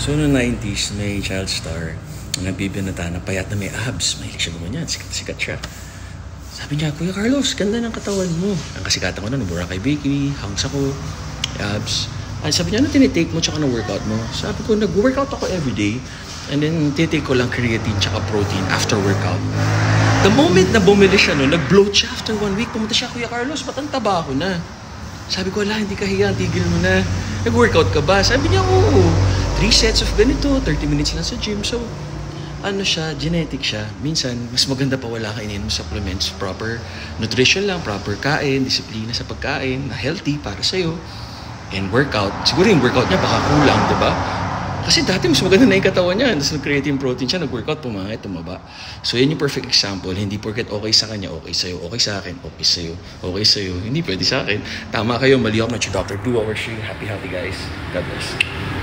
So, noong 90s, may child star ang nagbibinata na payat na may abs. Mahilig siya gumanyan. Sikat siya. Sabi niya, Kuya Carlos, ganda ng katawan mo. Ang kasikatan ko na, Boracay Bakery, hangs ako, abs. Ay, sabi niya, ano tinitake mo tsaka ng workout mo? Sabi ko, nag-workout ako everyday. And then, tinitake ko lang creatine tsaka protein after workout. The moment na bumili siya, nag-bloat siya after 1 week. Pumunta siya, Kuya Carlos, ba't ang taba ako na? Sabi ko, hindi ka hiya, tigil mo na. Nag-workout ka ba? Sabi niya, oo. 3 sets of ganito, 30 minutes lang sa gym. So, ano siya, genetic siya. Minsan, mas maganda pa wala ka ininom supplements. Proper nutrition lang, proper kain, disiplina sa pagkain, na healthy para sa'yo. And workout. Siguro yung workout niya baka kulang, di ba? Kasi dati mas maganda na yung katawan niya. Tapos nag-creatine protein siya, nag-workout, pumangit, tumaba. So, yan yung perfect example. Hindi porket okay sa kanya, okay sa'yo. Okay sa akin, okay sa'yo. Okay sa'yo, hindi pwede sa akin. Tama kayo, mali ako na si Dr. 2 Hours Happy, healthy guys. God bless.